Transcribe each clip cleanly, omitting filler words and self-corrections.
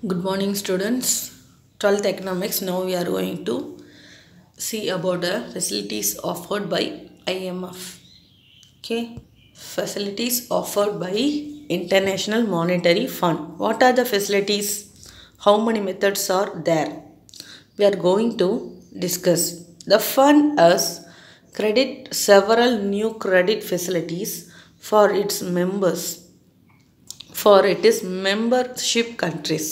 Good morning students. 12th economics. Now we are going to see about the facilities offered by IMF. Okay. Facilities offered by International Monetary Fund. What are the facilities? How many methods are there? We are going to discuss. The fund has credit several new credit facilities for its members, for it is membership countries.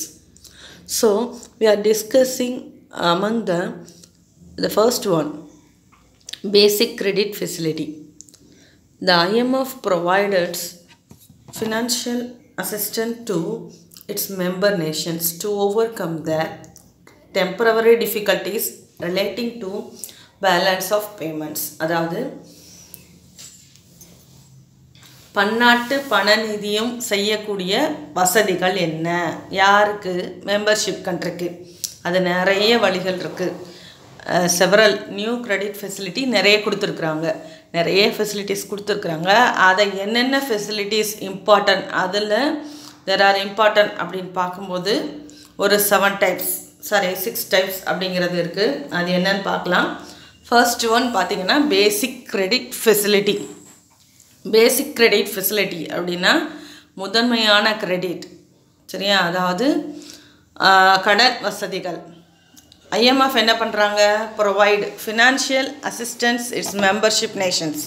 So we are discussing among the first one, basic credit facility. The IMF provided financial assistance to its member nations to overcome their temporary difficulties relating to balance of payments. அதாவது பன்னாட்டு பண நிதியம் செய்யக்கூடிய வசதிகள் என்ன, யாருக்கு? Membership கண்ட்ரிக்கு. அது நிறைய வழிகள் இருக்குது. செவரல் நியூ கிரெடிட் ஃபெசிலிட்டி நிறைய கொடுத்துருக்குறாங்க, நிறைய ஃபெசிலிட்டிஸ் கொடுத்துருக்குறாங்க. அதை என்னென்ன ஃபெசிலிட்டிஸ் இம்பார்ட்டன்ட், அதில் தெர் ஆர் இம்பார்ட்டன்ட் அப்படின்னு பார்க்கும்போது ஒரு 6 டைப்ஸ் அப்படிங்கிறது இருக்குது. அது என்னன்னு பார்க்கலாம். ஃபர்ஸ்ட் ஒன் பார்த்திங்கன்னா பேசிக் கிரெடிட் ஃபெசிலிட்டி. பேசிக் கிரெடிட் ஃபெசிலிட்டி அப்படின்னா முதன்மையான கிரெடிட், சரியா? அதாவது கடன் வசதிகள். ஐஎம்எஃப் என்ன பண்ணுறாங்க? Provide financial assistance it's membership Nations.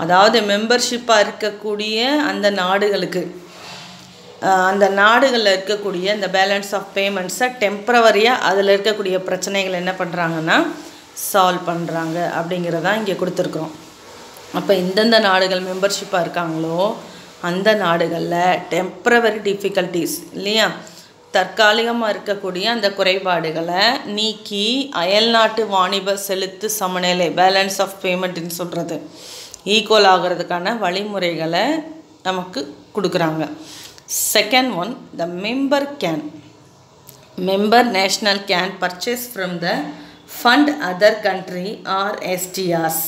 அதாவது மெம்பர்ஷிப்பாக இருக்கக்கூடிய அந்த நாடுகளுக்கு, அந்த நாடுகளில் இருக்கக்கூடிய அந்த பேலன்ஸ் ஆஃப் பேமெண்ட்ஸை டெம்ப்ரவரியாக அதில் இருக்கக்கூடிய பிரச்சனைகள் என்ன பண்ணுறாங்கன்னா சால்வ் பண்ணுறாங்க அப்படிங்கிறதான் இங்கே கொடுத்துருக்குறோம். அப்போ எந்தெந்த நாடுகள் மெம்பர்ஷிப்பாக இருக்காங்களோ அந்த நாடுகளில் டெம்ப்ரவரி டிஃபிகல்ட்டிஸ் இல்லையா, தற்காலிகமாக இருக்கக்கூடிய அந்த குறைபாடுகளை நீக்கி அயல்நாட்டு வாணிப செலுத்து சமநிலை, பேலன்ஸ் ஆஃப் பேமெண்ட்னு சொல்கிறது, ஈக்குவல் ஆகிறதுக்கான வழிமுறைகளை நமக்கு கொடுக்குறாங்க. Second one, the member national can purchase from the fund other country or SDRs.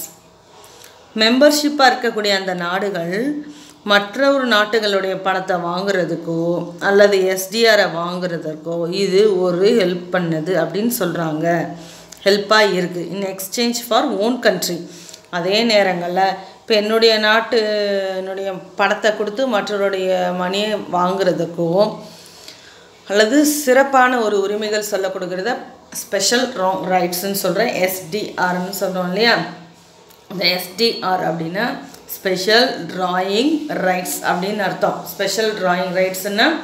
மெம்பர்ஷிப்பாக இருக்கக்கூடிய அந்த நாடுகள் மற்ற ஒரு நாட்டுகளுடைய பணத்தை வாங்குறதுக்கோ அல்லது எஸ்டிஆரை வாங்குறதுக்கோ இது ஒரு ஹெல்ப் பண்ணுது அப்படின்னு சொல்கிறாங்க, ஹெல்ப்பாக இருக்குது. இன் எக்ஸ்சேஞ்ச் ஃபார் ஓன் கண்ட்ரி. அதே நேரங்களில் இப்போ என்னுடைய பணத்தை கொடுத்து மற்றவருடைய மணியை வாங்குறதுக்கோ அல்லது சிறப்பான ஒரு உரிமைகள் சொல்ல கொடுக்குறத ஸ்பெஷல் ரைட்ஸ்ன்னு சொல்கிறேன், எஸ்டிஆர்னு சொல்கிறோம் இல்லையா. இந்த எஸ்டிஆர் அப்படின்னா ஸ்பெஷல் டிராயிங் ரைட்ஸ் அப்படின்னு அர்த்தம். ஸ்பெஷல் டிராயிங் ரைட்ஸ்னால்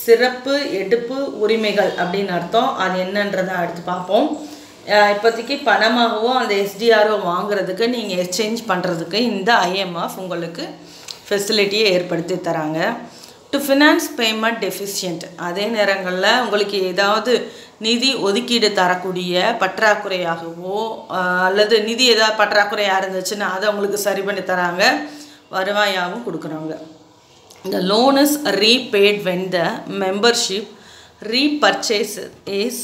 சிறப்பு எடுப்பு உரிமைகள் அப்படின்னு அர்த்தம். அது என்னன்றதை அடுத்து பார்ப்போம். இப்போதைக்கு பணமாகவோ அந்த எஸ்டிஆரோ வாங்குறதுக்கு நீங்கள் எக்ஸ்சேஞ்ச் பண்ணுறதுக்கு இந்த ஐஎம்எஃப் உங்களுக்கு ஃபெசிலிட்டியை ஏற்படுத்தி தராங்க. To finance payment deficient. அதே நேரங்களில் உங்களுக்கு ஏதாவது நிதி ஒதுக்கீடு தரக்கூடிய பற்றாக்குறையாகவோ அல்லது நிதி ஏதாவது பற்றாக்குறையாக இருந்துச்சுன்னா அதை உங்களுக்கு சரி பண்ணி தராங்க, வருவாயாகவும் கொடுக்குறாங்க. இந்த loan is repaid when the membership repurchase is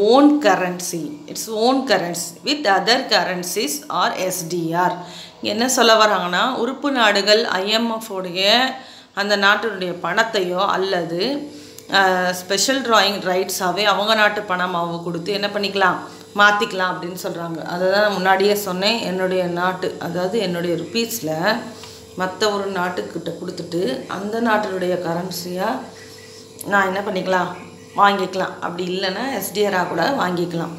own currency, its own currency with other currencies or SDR. என்ன சொல்ல வராங்கன்னா, உறுப்பு நாடுகள் ஐஎம்எஃப்டைய அந்த நாட்டினுடைய பணத்தையோ அல்லது ஸ்பெஷல் டிராயிங் ரைட்ஸாகவே அவங்க நாட்டு பணமாகவோ கொடுத்து என்ன பண்ணிக்கலாம், மாற்றிக்கலாம் அப்படின்னு சொல்கிறாங்க. அதை தான் நான் முன்னாடியே சொன்னேன். என்னுடைய நாட்டு, அதாவது என்னுடைய ருப்பீஸில் மற்ற ஒரு நாட்டுக்கிட்ட கொடுத்துட்டு அந்த நாட்டினுடைய கரன்சியாக நான் என்ன பண்ணிக்கலாம், வாங்கிக்கலாம். அப்படி இல்லைன்னா எஸ்டிஆராக கூட வாங்கிக்கலாம்,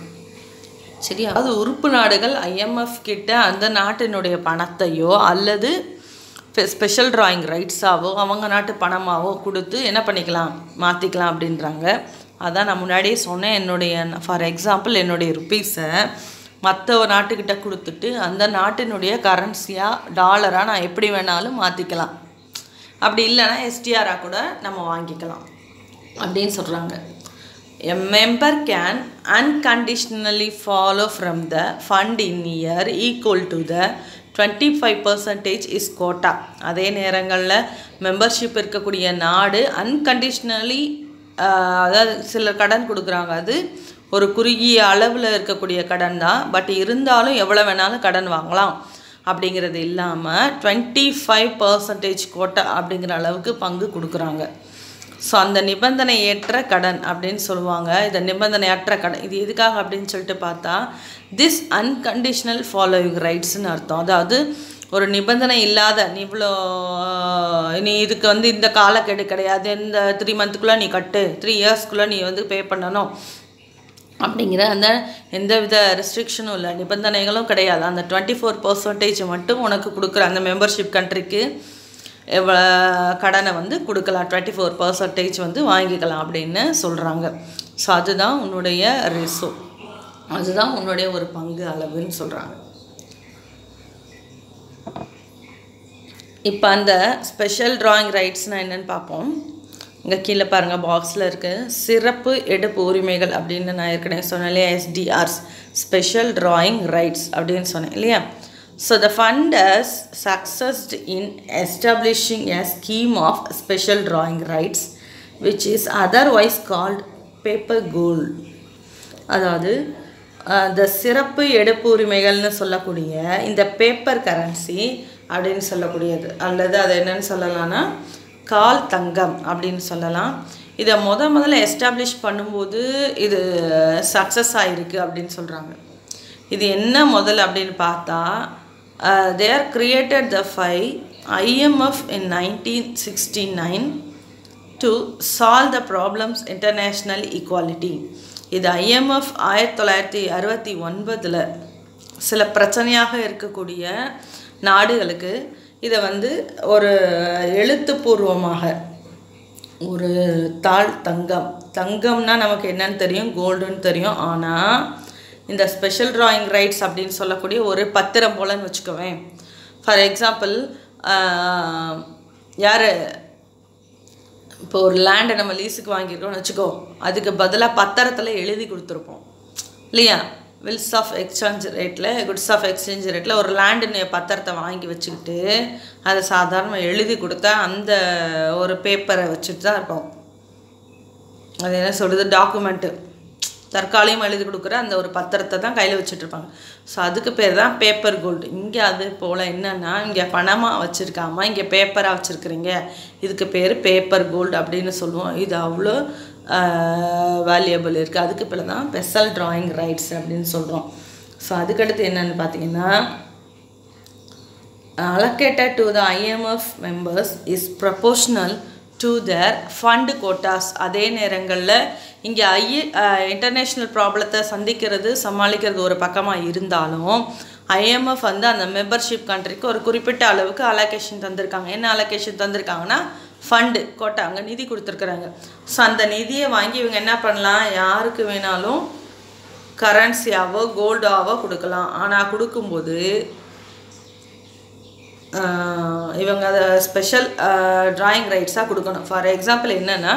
சரியா? அது உறுப்பு நாடுகள் ஐஎம்எஃப் கிட்ட அந்த நாட்டினுடைய பணத்தையோ அல்லது ஸ்பெஷல் டிராயிங் ரைட்ஸாவோ அவங்க நாட்டு பணமாகவோ கொடுத்து என்ன பண்ணிக்கலாம், மாற்றிக்கலாம் அப்படின்றாங்க. அதான் நான் முன்னாடியே சொன்னேன். ஃபார் எக்ஸாம்பிள் என்னுடைய ருப்பீஸை மற்ற ஒரு நாட்டுக்கிட்ட கொடுத்துட்டு அந்த நாட்டினுடைய கரன்சியாக டாலராக நான் எப்படி வேணாலும் மாற்றிக்கலாம். அப்படி இல்லைன்னா எஸ்டிஆராக கூட நம்ம வாங்கிக்கலாம் அப்படின்னு சொல்கிறாங்க. A member can unconditionally follow from the fund in year equal to the 25% is quota. அதே நேரங்களில் மெம்பர்ஷிப் இருக்கக்கூடிய நாடு அன்கண்டிஷ்னலி, அதாவது சில கடன் கொடுக்குறாங்க, அது ஒரு குறுகிய அளவில் இருக்கக்கூடிய கடன் தான், பட் இருந்தாலும் எவ்வளோ வேணாலும் கடன் வாங்கலாம் அப்படிங்கிறது இல்லாமல் 25% கோட்டா அப்படிங்கிற அளவுக்கு பங்கு கொடுக்குறாங்க. ஸோ அந்த நிபந்தனையற்ற கடன் அப்படின்னு சொல்லுவாங்க. இதை நிபந்தனையற்ற கடன். இது எதுக்காக அப்படின்னு சொல்லிட்டு பார்த்தா, திஸ் அன்கண்டிஷனல் ஃபாலோவிங் ரைட்ஸ்னு அர்த்தம். அதாவது ஒரு நிபந்தனை இல்லாத, நீ இதுக்கு வந்து இந்த காலக்கெடு கிடையாது, இந்த 3 மந்த்துக்குள்ளே நீ கட்டு, 3 இயர்ஸ்க்குள்ளே நீ வந்து பே பண்ணணும் அப்படிங்கிற அந்த எந்தவித ரெஸ்ட்ரிக்ஷனும் இல்லை, நிபந்தனைகளும் கிடையாது. அந்த 24% மட்டும் உனக்கு கொடுக்குற அந்த மெம்பர்ஷிப் கண்ட்ரிக்கு எவ்வளோ கடனை வந்து கொடுக்கலாம், 24% வந்து வாங்கிக்கலாம் அப்படின்னு சொல்கிறாங்க. ஸோ அதுதான் உன்னுடைய ரேசோ, அதுதான் உன்னுடைய ஒரு பங்கு அளவுன்னு சொல்கிறாங்க. இப்போ அந்த ஸ்பெஷல் டிராயிங் ரைட்ஸ்னால் என்னென்னு பார்ப்போம். இங்கே கீழே பாருங்கள் பாக்ஸில் இருக்குது. சிறப்பு எடுப்பு உரிமைகள் அப்படின்னு நான் ஏற்கனவே சொன்னேன் இல்லையா, SDRs, ஸ்பெஷல் டிராயிங் ரைட்ஸ் அப்படின்னு சொன்னேன் இல்லையா. So the fund has succeeded in establishing a scheme of special drawing rights which is otherwise called paper gold. அதாவது இந்த சிறப்பு எடுப்பு உரிமைகள்னு சொல்லக்கூடிய இந்த பேப்பர் கரன்சி அப்படின்னு சொல்லக்கூடியது, அல்லது அது என்னன்னு சொல்லலாம்னா கால் தங்கம் அப்படின்னு சொல்லலாம். இதை முதல்ல எஸ்டாப்ளிஷ் பண்ணும்போது இது சக்ஸஸ் ஆகிருக்கு அப்படின்னு சொல்கிறாங்க. இது என்ன முதல்ல அப்படின்னு பார்த்தா, they are created the IMF in 1969 to solve the problems international equality. இது IMF 1969 சில பிரச்சனையாக இருக்கக்கூடிய நாடுகளுக்கு இதை வந்து ஒரு எழுத்துப்பூர்வமாக ஒரு தாள் தங்கம்னா நமக்கு என்னன்னு தெரியும், கோல்டுன்னு தெரியும். ஆனால் இந்த ஸ்பெஷல் டிராயிங் ரைட்ஸ் அப்படின்னு சொல்லக்கூடிய ஒரு பத்திரம் போலன்னு வச்சுக்கோவேன். ஃபார் எக்ஸாம்பிள், யார் இப்போ ஒரு லேண்டை நம்ம லீஸுக்கு வாங்கியிருக்கோம்னு வச்சுக்கோ, அதுக்கு பதிலாக பத்திரத்தில் எழுதி கொடுத்துருப்போம் இல்லையா. வில்ஸ் ஆஃப் எக்ஸ்சேஞ்ச் ரேட்டில், குட்ஸ் ஆஃப் எக்ஸ்சேஞ்ச் ரேட்டில் ஒரு லேண்டு பத்திரத்தை வாங்கி வச்சுக்கிட்டு அதை சாதாரண எழுதி கொடுத்தா அந்த ஒரு பேப்பரை வச்சுட்டு தான் இருப்போம். அது என்ன சொல்கிறது, டாக்குமெண்ட்டு தற்காலிகமாக எழுதி கொடுக்குற அந்த ஒரு பத்திரத்தை தான் கையில் வச்சுட்ருப்பாங்க. ஸோ அதுக்கு பேர் தான் பேப்பர் கோல்டு. இங்கே அது போல் என்னென்னா, இங்கே பணமாக வச்சுருக்காமல் இங்கே பேப்பராக வச்சுருக்குறீங்க, இதுக்கு பேர் பேப்பர் கோல்டு அப்படின்னு சொல்லுவோம். இது அவ்வளோ வேல்யூபிள் இருக்குது. அதுக்கு பேர் தான் ஸ்பெஷல் டிராயிங் ரைட்ஸ் அப்படின்னு சொல்கிறோம். ஸோ அதுக்கடுத்து என்னென்னு பார்த்தீங்கன்னா, allocated to the IMF members is proportional to their fund quotas. அதே நேரங்களில் இங்கே இன்டர்நேஷ்னல் ப்ராப்ளத்தை சமாளிக்கிறது ஒரு பக்கமாக இருந்தாலும், IMF வந்து அந்த மெம்பர்ஷிப் கண்ட்ரிக்கு ஒரு குறிப்பிட்ட அளவுக்கு அலோகேஷன் தந்திருக்காங்க. என்ன அலோகேஷன் தந்திருக்காங்கன்னா, ஃபண்டு கோட்டா, அங்கே நிதி கொடுத்துருக்குறாங்க. ஸோ அந்த நிதியை வாங்கி இவங்க என்ன பண்ணலாம், யாருக்கு வேணாலும் கரன்சியாவோ கோல்டாவோ கொடுக்கலாம். ஆனால் கொடுக்கும்போது இவங்க அதை ஸ்பெஷல் டிராயிங் ரைட்ஸாக கொடுக்கணும். ஃபார் எக்ஸாம்பிள் என்னென்னா,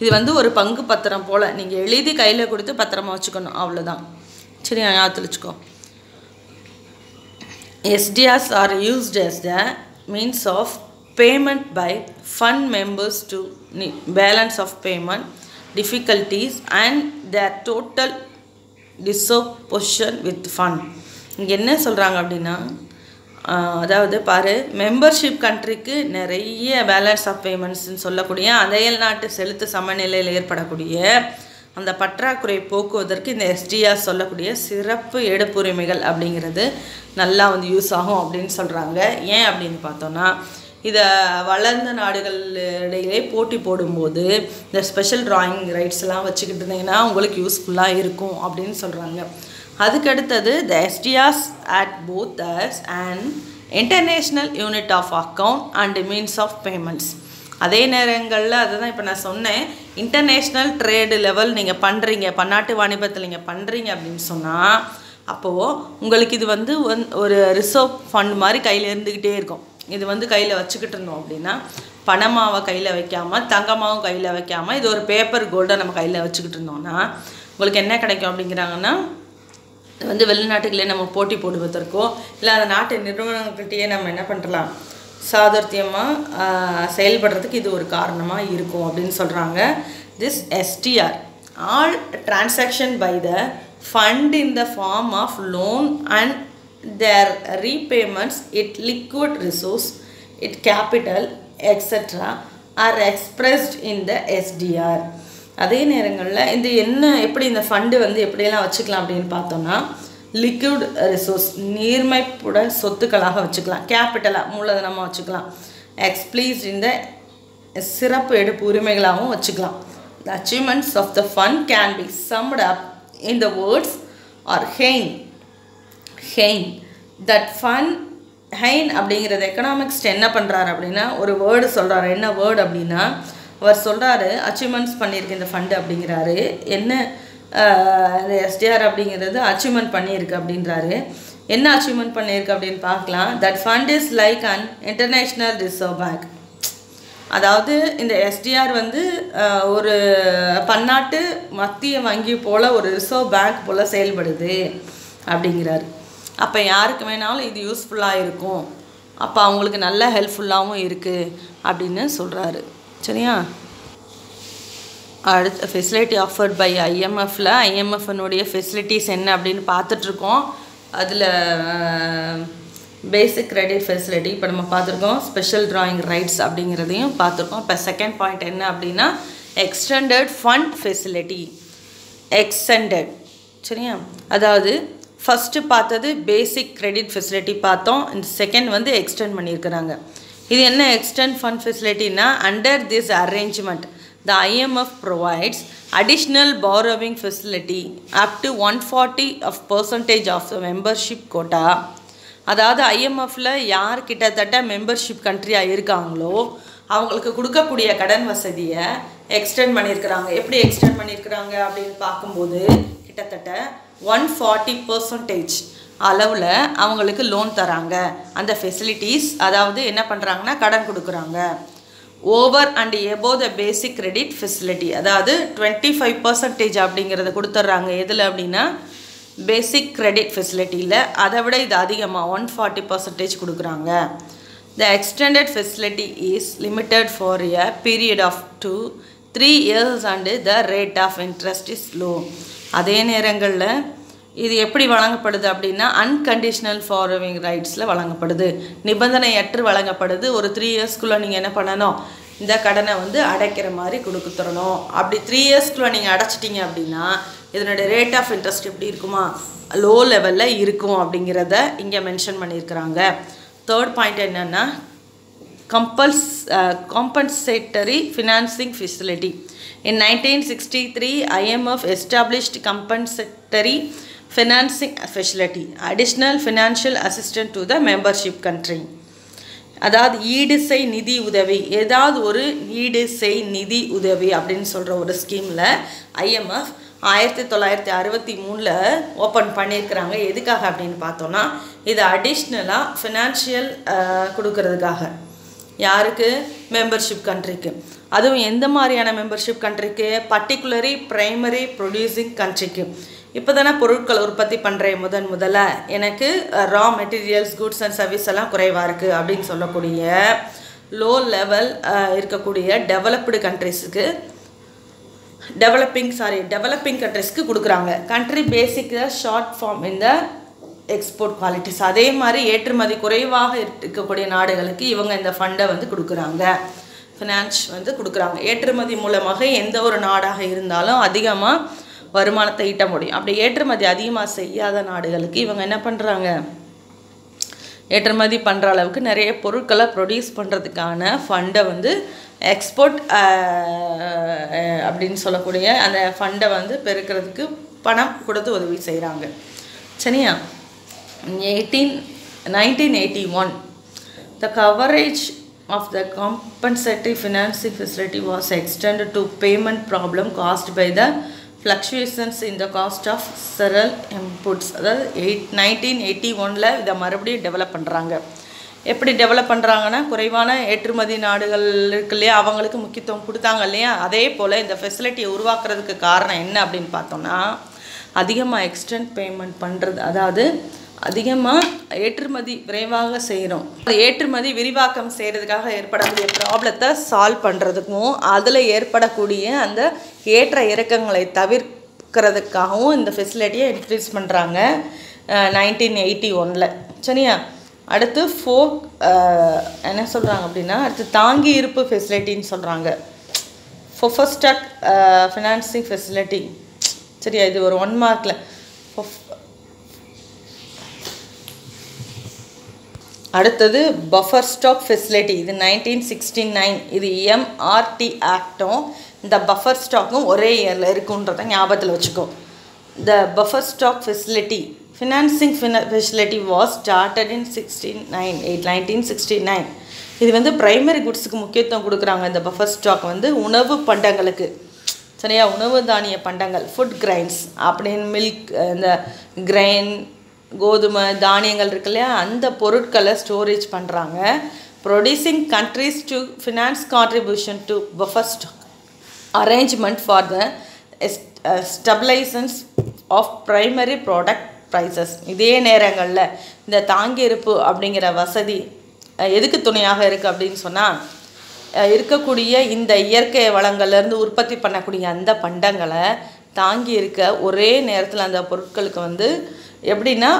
இது வந்து ஒரு பங்கு பத்திரம் போல் நீங்கள் எழுதி கையில் கொடுத்து பத்திரமா வச்சுக்கணும், அவ்வளோதான். சரி, ஞாபகத்தில் வச்சுக்கோ. SDRs are used as the means of payment by fund members to balance of payment difficulties and their total disposition with fund. இங்கே என்ன சொல்கிறாங்க அப்படின்னா, அதாவது பாரு, மெம்பர்ஷிப் கண்ட்ரிக்கு நிறைய பேலன்ஸ் ஆஃப் பேமெண்ட்ஸ்ன்னு சொல்லக்கூடிய அயல் நாட்டு செலுத்து சமநிலையில் ஏற்படக்கூடிய அந்த பற்றாக்குறை போக்குவதற்கு இந்த SDR சொல்லக்கூடிய சிறப்பு எடுப்புரிமைகள் அப்படிங்கிறது நல்லா வந்து யூஸ் ஆகும் அப்படின்னு சொல்கிறாங்க. ஏன் அப்படின்னு பார்த்தோன்னா, இதை வளர்ந்த நாடுகள் இடையிலே போட்டி போடும்போது இந்த ஸ்பெஷல் டிராயிங் ரைட்ஸ்லாம் வச்சுக்கிட்டு இருந்தீங்கன்னா உங்களுக்கு யூஸ்ஃபுல்லாக இருக்கும் அப்படின்னு சொல்கிறாங்க. அதுக்கடுத்தது the SDRs at both as an international unit of account and means of payments. அதே நேரங்களில் அதுதான் இப்போ நான் சொன்னேன், இன்டர்நேஷ்னல் ட்ரேடு லெவல் நீங்கள் பண்ணுறீங்க, பன்னாட்டு வாணிபத்தில் நீங்கள் பண்ணுறீங்க அப்படின்னு சொன்னால், அப்போது உங்களுக்கு இது வந்து ஒரு ரிசர்வ் ஃபண்ட் மாதிரி கையில் இருந்துக்கிட்டே இருக்கும். இது வந்து கையில் வச்சுக்கிட்டு இருந்தோம் அப்படின்னா, பணமாவை கையில் வைக்காமல் தங்கமாவும் கையில் வைக்காமல் இது ஒரு பேப்பர் கோல்டை நம்ம கையில் வச்சுக்கிட்டு இருந்தோம்னா உங்களுக்கு என்ன கிடைக்கும் அப்படிங்கிறாங்கன்னா, வந்து வெளிநாட்டுகளே நம்ம போட்டி போடுவதற்கோ இல்லை அந்த நாட்டு நிறுவனங்கள்கிட்டயே நம்ம என்ன பண்ணுறலாம், சாதுர்த்தியமாக செயல்படுறதுக்கு இது ஒரு காரணமாக இருக்கும் அப்படின்னு சொல்கிறாங்க. This SDR all transaction by the fund in the form of loan and their repayments, it liquid resource, it capital, etc. Are expressed in the SDR. அதே நேரங்களில் இந்த என்ன எப்படி இந்த ஃபண்டு வந்து எப்படியெல்லாம் வச்சுக்கலாம் அப்படின்னு பார்த்தோம்னா, லிக்விட் ரிசோர்ஸ் நீர்மைப்புட சொத்துக்களாக வச்சுக்கலாம், கேபிட்டலாக மூலதனமாக வச்சுக்கலாம், எக்ஸ்பிளீஸ்ட் இந்த சிறப்பு எடுப்பு உரிமைகளாகவும் வச்சுக்கலாம். The achievements of the fund can be summed up in the words or Hein. That fund Hein அப்படிங்கிறது எக்கனாமிக்ஸ் என்ன பண்ணுறாரு அப்படின்னா ஒரு வேர்டு சொல்கிறாரு. என்ன வேர்டு அப்படின்னா அவர் சொல்கிறாரு அச்சீவ்மெண்ட்ஸ் பண்ணியிருக்கு இந்த ஃபண்டு அப்படிங்கிறாரு. என்ன இந்த எஸ்டிஆர் அப்படிங்கிறது அச்சீவ்மெண்ட் பண்ணியிருக்கு அப்படின்றாரு. என்ன அச்சீவ்மெண்ட் பண்ணியிருக்கு அப்படின்னு பார்க்கலாம். That fund is like an international reserve bank. அதாவது இந்த எஸ்டிஆர் வந்து ஒரு பன்னாட்டு மத்திய வங்கி போல் ஒரு ரிசர்வ் பேங்க் போல் செயல்படுது அப்படிங்கிறாரு. அப்போ யாருக்கு வேணாலும் இது யூஸ்ஃபுல்லாக இருக்கும், அப்போ அவங்களுக்கு நல்ல ஹெல்ப்ஃபுல்லாகவும் இருக்குது அப்படின்னு சொல்கிறாரு. சரியா? அடுத்த ஃபெசிலிட்டி ஆஃபர்ட் பை ஐஎம்எஃப்பில் ஐஎம்எஃப்னுடைய ஃபெசிலிட்டிஸ் என்ன அப்படின்னு பார்த்துட்ருக்கோம். அதில் பேசிக் கிரெடிட் ஃபெசிலிட்டி இப்போ நம்ம பார்த்துருக்கோம், ஸ்பெஷல் ட்ராயிங் ரைட்ஸ் அப்படிங்கிறதையும் பார்த்துருக்கோம். இப்போ செகண்ட் பாயிண்ட் என்ன அப்படின்னா எக்ஸ்டெண்டட் ஃபண்ட் ஃபெசிலிட்டி. எக்ஸ்டெண்டட், சரியா? அதாவது ஃபஸ்ட்டு பார்த்தது பேசிக் கிரெடிட் ஃபெசிலிட்டி பார்த்தோம், இந்த செகண்ட் வந்து எக்ஸ்டெண்ட் பண்ணியிருக்கிறாங்க. இது என்ன எக்ஸ்டெண்ட் ஃபண்ட் ஃபெசிலிட்டின்னா, under this arrangement the IMF provides additional borrowing facility up to 140% of the membership quota. அதாவது ஐஎம்எஃப்பில் யார் கிட்டத்தட்ட மெம்பர்ஷிப் கண்ட்ரியாக இருக்காங்களோ அவங்களுக்கு கொடுக்கக்கூடிய கடன் வசதியை எக்ஸ்டெண்ட் பண்ணியிருக்கிறாங்க. எப்படி எக்ஸ்டெண்ட் பண்ணியிருக்கிறாங்க அப்படின்னு பார்க்கும்போது கிட்டத்தட்ட 140% அளவில் அவங்களுக்கு லோன் தராங்க. அந்த ஃபெசிலிட்டிஸ் அதாவது என்ன பண்ணுறாங்கன்னா கடன் கொடுக்குறாங்க. Over and above the basic credit facility, அதாவது 25% அப்படிங்கிறத கொடுத்துட்றாங்க. எதில் அப்படின்னா பேசிக் கிரெடிட் ஃபெசிலிட்டியில். அதை விட இது அதிகமாக 140% கொடுக்குறாங்க. The extended facility is limited for a period of 2-3 years and the rate of interest is low. அதே நேரங்களில் இது எப்படி வழங்கப்படுது அப்படின்னா அன்கண்டிஷனல் ஃபாரோவிங் ரைட்ஸில் வழங்கப்படுது, நிபந்தனையற்று வழங்கப்படுது. ஒரு 3 yearsக்குள்ளே நீங்கள் என்ன பண்ணணும், இந்த கடனை வந்து அடைக்கிற மாதிரி கொடுத்துடணும். அப்படி 3 yearsக்குள்ளே நீங்கள் அடைச்சிட்டிங்க அப்படின்னா இதனுடைய ரேட் ஆஃப் இன்ட்ரெஸ்ட் எப்படி இருக்குமா, லோ லெவலில் இருக்கும் அப்படிங்கிறத இங்கே மென்ஷன் பண்ணியிருக்கிறாங்க. தேர்ட் பாயிண்ட் என்னென்னா compensatory financing facility. In 1963, IMF established compensatory financing facility, additional financial assistance to the membership country. அதாவது ஈடு செய் நிதி உதவி, ஏதாவது ஒரு ஈடு செய் நிதி உதவி அப்படின்னு சொல்கிற ஒரு ஸ்கீமில் ஐஎம்எஃப் 1963 ஓப்பன் பண்ணியிருக்கிறாங்க. எதுக்காக அப்படின்னு பார்த்தோன்னா இது அடிஷ்னலாக ஃபினான்ஷியல் கொடுக்கறதுக்காக. யாருக்கு? மெம்பர்ஷிப் கண்ட்ரிக்கு. அதுவும் எந்த மாதிரியான மெம்பர்ஷிப் கண்ட்ரிக்கு? பர்டிகுலரி ப்ரைமரி ப்ரொடியூசிங் கண்ட்ரிக்கு. இப்போ தானே பொருட்கள் உற்பத்தி பண்ணுறேன் முதல்ல எனக்கு raw materials goods and service எல்லாம் குறைவாக இருக்குது அப்படின்னு சொல்லக்கூடிய லோ லெவல் இருக்கக்கூடிய டெவலப்டு கண்ட்ரிஸுக்கு டெவலப்பிங் கண்ட்ரிஸ்க்கு கொடுக்குறாங்க. கண்ட்ரி பேசிக் ஷார்ட் ஃபார்ம் இந்த எக்ஸ்போர்ட் குவாலிட்டிஸ். அதே மாதிரி ஏற்றுமதி குறைவாக இருக்கக்கூடிய நாடுகளுக்கு இவங்க இந்த ஃபண்டை வந்து கொடுக்குறாங்க, ஃபினான்ஸ் வந்து கொடுக்குறாங்க. ஏற்றுமதி மூலமாக எந்த ஒரு நாடாக இருந்தாலும் அதிகமாக வருமானத்தை ஈட்ட முடியும். அப்படி ஏற்றுமதி அதிகமாக செய்யாத நாடுகளுக்கு இவங்க என்ன பண்ணுறாங்க, ஏற்றுமதி பண்ணுற அளவுக்கு நிறைய பொருட்களை ப்ரொடியூஸ் பண்ணுறதுக்கான ஃபண்டை வந்து எக்ஸ்போர்ட் அப்படின்னு சொல்லக்கூடிய அந்த ஃபண்டை வந்து பெருக்கிறதுக்கு பணம் கொடுத்து உதவி செய்கிறாங்க. சரியா? 1981 the coverage of the compensatory financing facility was extended to payment problem caused by the fluctuations in the cost of several inputs. அதாவது 1981 இதை மறுபடியும் டெவலப் பண்ணுறாங்க. எப்படி டெவலப் பண்ணுறாங்கன்னா குறைவான ஏற்றுமதி நாடுகள் இருக்கு இல்லையா, அவங்களுக்கு முக்கியத்துவம் கொடுத்தாங்க இல்லையா. அதே போல் இந்த ஃபெசிலிட்டியை உருவாக்குறதுக்கு காரணம் என்ன அப்படின்னு பார்த்தோம்னா அதிகமாக எக்ஸ்டெண்ட் பேமெண்ட் பண்ணுறது, அதாவது அதிகமாக ஏற்றுமதி விரைவாக செய்கிறோம். ஏற்றுமதி விரிவாக்கம் செய்கிறதுக்காக ஏற்படக்கூடிய ப்ராப்ளத்தை சால்வ் பண்ணுறதுக்கும் அதில் ஏற்படக்கூடிய அந்த ஏற்ற இறக்கங்களை தவிர்க்கிறதுக்காகவும் இந்த ஃபெசிலிட்டியை இன்க்ரீஸ் பண்ணுறாங்க 1981. சரியா? அடுத்து என்ன சொல்கிறாங்க அப்படின்னா, அடுத்து தாங்கி இருப்பு ஃபெசிலிட்டின்னு சொல்கிறாங்க. ஃபொஃபஸ்டாக் ஃபினான்சிங் ஃபெசிலிட்டி. சரியா, இது ஒரு 1 மார்க்கில். அடுத்தது பஃபர் ஸ்டாக் ஃபெசிலிட்டி. இது 1969. இது MRT ஆக்டும் இந்த பஃபர் ஸ்டாக்கும் ஒரே இயரில் இருக்குன்றதை ஞாபகத்தில் வச்சுக்கோ. The buffer stock facility financing facility was started in 1969. இது வந்து ப்ரைமரி குட்ஸுக்கு முக்கியத்துவம் கொடுக்குறாங்க. இந்த பஃபர் ஸ்டாக் வந்து உணவு பண்டங்களுக்கு, சரியா, உணவு தானிய பண்டங்கள், ஃபுட் கிரைன்ஸ் அப்படின்னு, மில்க், இந்த கிரைன், கோதுமை தானியங்கள் இருக்கு இல்லையா, அந்த பொருட்களை ஸ்டோரேஜ் பண்ணுறாங்க. Producing countries to finance contribution to buffer stock arrangement for the stabilisations of primary product prices. இதே நேரங்களில் இந்த தாங்கி இருப்பு அப்படிங்கிற வசதி எதுக்கு துணையாக இருக்குது அப்படின்னு சொன்னால், இருக்கக்கூடிய இந்த இயற்கை வளங்கள்லேருந்து உற்பத்தி பண்ணக்கூடிய அந்த பண்டங்களை தாங்கி இருக்க ஒரே நேரத்தில் அந்த பொருட்களுக்கு வந்து எப்படின்னா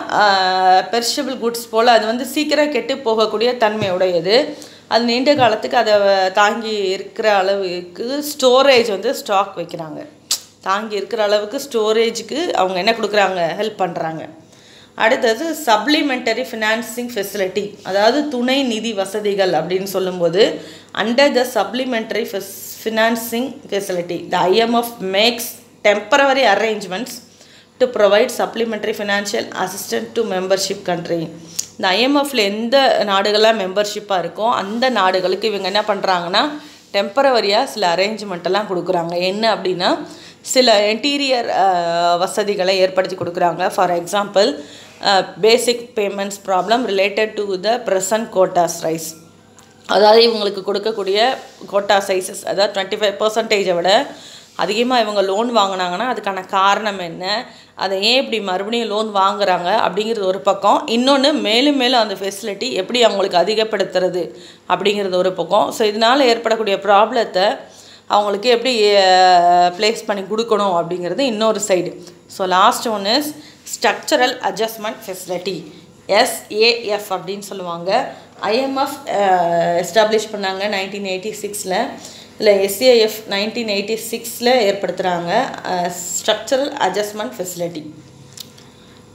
பெரிஷபிள் குட்ஸ் போல் அது வந்து சீக்கிரம் கெட்டு போகக்கூடிய தன்மையுடையது. அது நீண்ட காலத்துக்கு அதை தாங்கி இருக்கிற அளவுக்கு ஸ்டோரேஜ் வந்து ஸ்டாக் வைக்கிறாங்க. தாங்கி இருக்கிற அளவுக்கு ஸ்டோரேஜுக்கு அவங்க என்ன கொடுக்குறாங்க, ஹெல்ப் பண்ணுறாங்க. அடுத்தது சப்ளிமெண்டரி ஃபினான்சிங் ஃபெசிலிட்டி, அதாவது துணை நிதி வசதிகள் அப்படின்னு சொல்லும்போது, under the supplementary financing facility the IMF makes temporary arrangements to provide supplementary financial assistant to membership country. இந்த IMFல எந்த நாடுகளாக மெம்பர்ஷிப்பாக இருக்கோ அந்த நாடுகளுக்கு இவங்க என்ன பண்ணுறாங்கன்னா, டெம்பரவரியாக சில அரேஞ்ச்மெண்ட்டெல்லாம் கொடுக்குறாங்க. என்ன அப்படின்னா, சில இன்டீரியர் வசதிகளை ஏற்படுத்தி கொடுக்குறாங்க. For example, basic payments problem related to the present quotas rice. அதாவது இவங்களுக்கு கொடுக்கக்கூடிய கோட்டா சைஸஸ், அதாவது 25% விட அதிகமாக இவங்க லோன் வாங்கினாங்கன்னா அதுக்கான காரணம் என்ன, அதை ஏன் இப்படி மறுபடியும் லோன் வாங்குறாங்க அப்படிங்கிறது ஒரு பக்கம். இன்னொன்று, மேலும் மேலும் அந்த ஃபெசிலிட்டி எப்படி அவங்களுக்கு அதிகப்படுத்துறது அப்படிங்கிறது ஒரு பக்கம். ஸோ இதனால் ஏற்படக்கூடிய ப்ராப்ளத்தை அவங்களுக்கு எப்படி ப்ளேஸ் பண்ணி கொடுக்கணும் அப்படிங்கிறது இன்னொரு side. So last one is structural adjustment facility, SAF அப்படின்னு சொல்லுவாங்க. IMF எஸ்டாப்ளிஷ் பண்ணாங்க 1986. இல்லை SAF 1986 ஏற்படுத்துகிறாங்க. Structural adjustment facility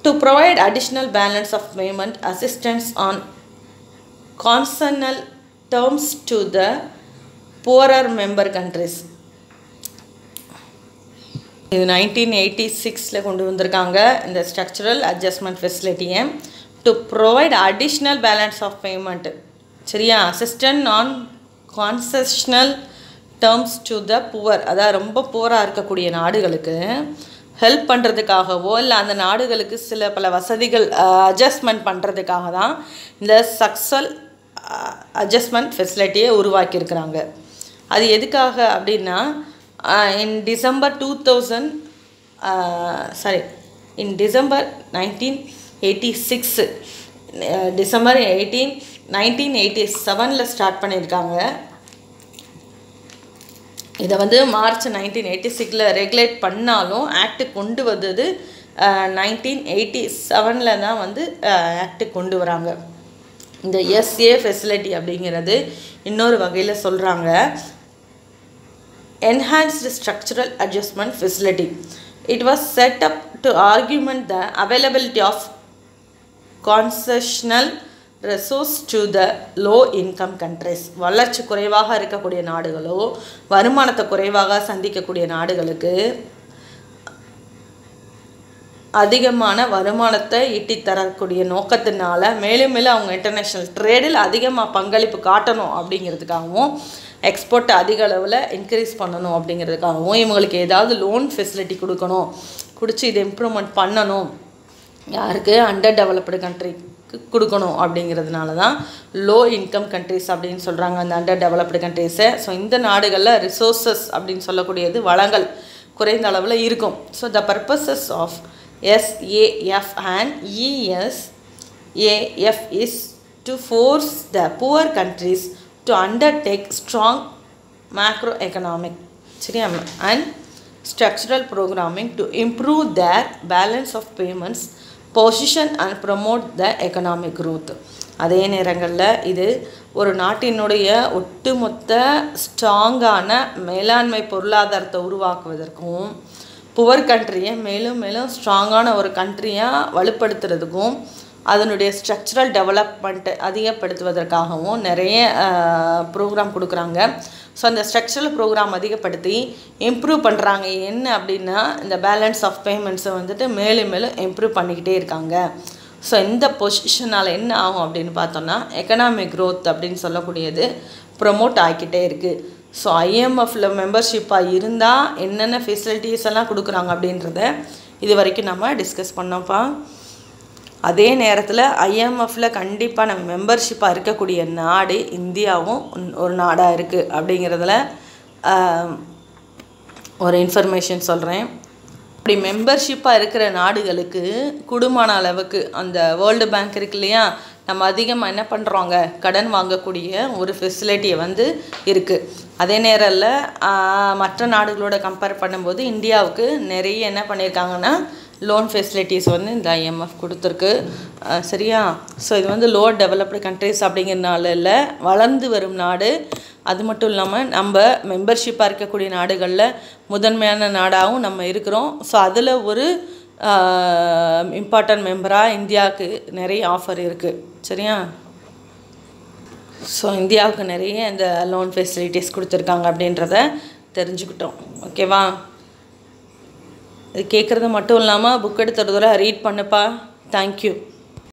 to provide additional balance of payment assistance on concessional terms to the poorer member countries. இது 1986 கொண்டு வந்திருக்காங்க இந்த ஸ்ட்ரக்சரல் அட்ஜஸ்ட்மெண்ட் ஃபெசிலிட்டியை. To provide additional balance of payment, சரியா, assistant on concessional terms to the poor, அதாவது ரொம்ப புவராக இருக்கக்கூடிய நாடுகளுக்கு ஹெல்ப் பண்ணுறதுக்காகவோ இல்லை அந்த நாடுகளுக்கு சில பல வசதிகள் அட்ஜஸ்ட்மெண்ட் பண்ணுறதுக்காக தான் இந்த ஸ்ட்ரக்சரல் அட்ஜஸ்ட்மெண்ட் ஃபெசிலிட்டியை உருவாக்கியிருக்கிறாங்க. அது எதுக்காக அப்படின்னா, இன் டிசம்பர் 1986 டிசம்பர் 1987 ஸ்டார்ட் பண்ணியிருக்காங்க. இதை வந்து மார்ச் 1986 ரெகுலேட் பண்ணாலும் ஆக்ட் கொண்டு வந்தது 1987 தான் வந்து ஆக்ட் கொண்டு வராங்க. இந்த SA ஃபெசிலிட்டி அப்படிங்கிறது இன்னொரு வகையில் சொல்கிறாங்க enhanced structural adjustment facility. It was set up to argument the availability of concessional resource to the low income countries. வளர்ச்சி குறைவாக இருக்கக்கூடிய நாடுகளோ வருமானத்தை குறைவாக சந்திக்கக்கூடிய நாடுகளுக்கு அதிகமான வருமானத்தை ஈட்டித்தரக்கூடிய நோக்கத்தினால மேலும் மேலும் அவங்க இன்டர்நேஷ்னல் ட்ரேடில் அதிகமாக பங்களிப்பு காட்டணும் அப்படிங்கிறதுக்காகவும், எக்ஸ்போர்ட் அதிக அளவில் இன்க்ரீஸ் பண்ணணும் அப்படிங்கிறதுக்காகவும் இவங்களுக்கு ஏதாவது லோன் ஃபெசிலிட்டி கொடுக்கணும், கொடுத்து இதை இம்ப்ரூவ்மெண்ட் பண்ணணும், யாருக்கு, அண்டர் டெவலப்டு கண்ட்ரிக்கு கொடுக்கணும் அப்படிங்கிறதுனால தான் லோ இன்கம் கண்ட்ரிஸ் அப்படின்னு சொல்கிறாங்க அந்த அண்டர் டெவலப்டு கண்ட்ரிஸை. ஸோ இந்த நாடுகளில் ரிசோர்ஸஸ் அப்படின்னு சொல்லக்கூடியது வளங்கள் குறைந்த அளவில் இருக்கும். So the purposes of SAF and ESAF is to force the poor countries to undertake strong macroeconomic and structural programming to improve their balance of payments position and promote the economic growth. அதே நேரங்களில் இது ஒரு நாட்டினுடைய ஒட்டுமொத்த ஸ்ட்ராங்கான மேலாண்மை பொருளாதாரத்தை உருவாக்குவதற்கும் புவர் கண்ட்ரியை மேலும் மேலும் ஸ்ட்ராங்கான ஒரு கண்ட்ரியாக வலுப்படுத்துறதுக்கும் அதனுடைய ஸ்ட்ரக்சரல் டெவலப்மெண்ட்டை அதிகப்படுத்துவதற்காகவும் நிறைய ப்ரோக்ராம் கொடுக்குறாங்க. ஸோ அந்த ஸ்ட்ரக்சரல் ப்ரோக்ராம் அதிகப்படுத்தி இம்ப்ரூவ் பண்ணுறாங்க. என்ன அப்படின்னா இந்த பேலன்ஸ் ஆஃப் பேமெண்ட்ஸை வந்துட்டு மேலும் மேலும் இம்ப்ரூவ் பண்ணிக்கிட்டே இருக்காங்க. ஸோ இந்த பொசிஷனால் என்ன ஆகும் அப்படின்னு பார்த்தோம்னா எக்கனாமிக் க்ரோத் அப்படின்னு சொல்லக்கூடியது ப்ரொமோட் ஆகிக்கிட்டே இருக்குது. ஸோ ஐஎம்எஃப்பில் மெம்பர்ஷிப்பாக இருந்தால் என்னென்ன ஃபெசிலிட்டிஸ் எல்லாம் கொடுக்குறாங்க அப்படின்றத இது வரைக்கும் நம்ம டிஸ்கஸ் பண்ணோம்ப்பா. அதே நேரத்தில் ஐஎம்எஃப்பில் கண்டிப்பாக நம்ம மெம்பர்ஷிப்பாக இருக்கக்கூடிய நாடு இந்தியாவும் ஒரு நாடாக இருக்குது அப்படிங்கிறதுல ஒரு இன்ஃபர்மேஷன் சொல்கிறேன். அப்படி மெம்பர்ஷிப்பாக இருக்கிற நாடுகளுக்கு கூடுமான அளவுக்கு அந்த வேர்ல்டு பேங்க் இருக்கு இல்லையா, நம்ம அதிகமாக என்ன பண்ணுறோங்க, கடன் வாங்கக்கூடிய ஒரு ஃபெசிலிட்டியை வந்து இருக்குது. அதே நேரத்தில் மற்ற நாடுகளோட கம்பேர் பண்ணும்போது இந்தியாவுக்கு நிறைய என்ன பண்ணியிருக்காங்கன்னா லோன் ஃபெசிலிட்டிஸ் வந்து இந்த ஐஎம்எஃப் கொடுத்துருக்கு. சரியா? ஸோ இது வந்து லோவர் டெவலப்டு கண்ட்ரிஸ் அப்படிங்கிறனால இல்லை, வளர்ந்து வரும் நாடு. அது மட்டும் இல்லாமல் நம்ம மெம்பர்ஷிப்பாக இருக்கக்கூடிய நாடுகளில் முதன்மையான நாடாகவும் நம்ம இருக்கிறோம். ஸோ அதில் ஒரு இம்பார்ட்டன்ட் மெம்பராக இந்தியாவுக்கு நிறைய ஆஃபர் இருக்குது. சரியா? ஸோ இந்தியாவுக்கு நிறைய இந்த லோன் ஃபெசிலிட்டிஸ் கொடுத்துருக்காங்க அப்படின்றத தெரிஞ்சுக்கிட்டோம். ஓகேவா? இது கேட்குறது மட்டும் இல்லாமல் புக் எடுத்து ஒரு தடவை ரீட் பண்ணுப்பா. தேங்க்யூ.